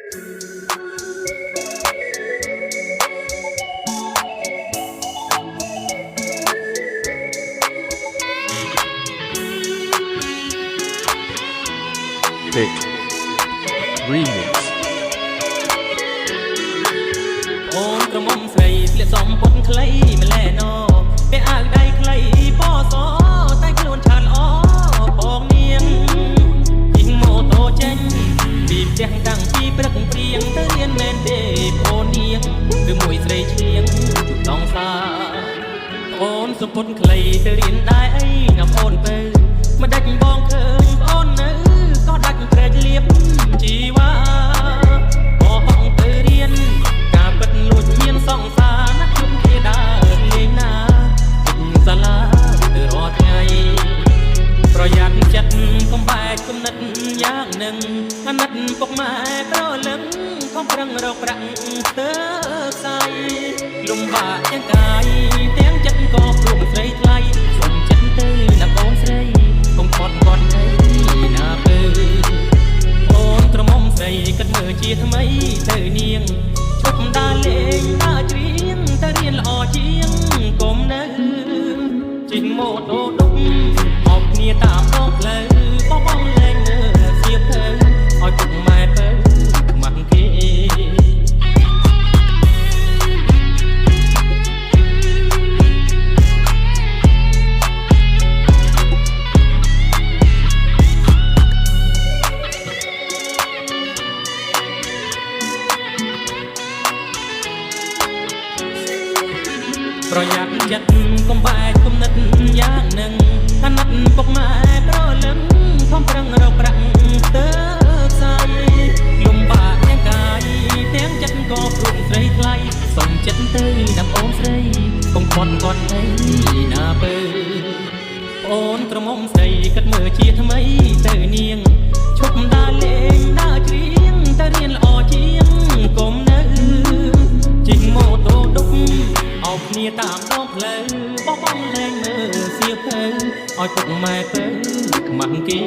Big Remix អូនក្រមុំស្រីស្លៀកសំពត់ខ្លីម្លែណពេលអាវដៃខ្លីប៉សតែខ្លួនឆើតល្អបងនាងជិះម៉ូតូចេញពីផ្ទះតាំងពីព្រឹកព្រៀងទៅរៀនមែនទេបងនាងគឺមួយស្រីឈៀងជុំដងសាអូនសំពត់ខ្លីទៅរៀនដែរអីណាអូនទៅមិនដាច់បងឃើញអូននៅក៏ដាច់ព្រែកលៀបជីវ៉ាបងទៅរៀនការពិតលួចមានសង្សារណាជុំគេដើរលេងណាពេញសាលាទៅរាល់ថ្ងៃប្រយ័ត្នចិត្តកុំបែកគំនិតយ៉ាងនឹងអាណិតពុកម៉ែប្រលឹងកុំប្រឹងរកប្រាក់ទៅខ្សែលំបាកទាំងកាយទាំងចិត្តក៏ព្រមស្រីថ្លៃសុំចិត្តទៅណាកូនស្រីកុំខត់គាត់អីណាពើអូនក្រមុំស្រីគិតមើលជាថ្មីទៅនាងជប់ដើរលេងដើរច្រៀងទៅរៀនល្អជាងកុំនៅជិះម៉ូតូដុកអោបគ្នាតាមដងផ្លូវបងលែងមើលសៀវភៅឲ្យពុកម៉ែពើខ្មាស់គេប្រយ័ត្នចិត្តកុំបែកគំនិតយ៉ាងនឹងអាណិតពុកម៉ែប្រលឹងខំប្រឹងរកប្រាក់ទៅខ្សែលំបាកទាំងកាយទាំងចិត្តក៏ព្រមស្រីថ្លៃសុំចិត្តទៅណាអូនស្រីកុំខត់គាត់អីណាពើអូនក្រមុំស្រីគិតមើលជាថ្មីទៅនាងឈប់ដើរលេងដើរច្រៀងទៅរៀនល្អជាងកុំនៅជិះម៉ូតូដុកអោបគ្នាតាមដងផ្លូវបងលែងមើលសៀវភៅឲ្យពុកម៉ែពើខ្មាស់គេ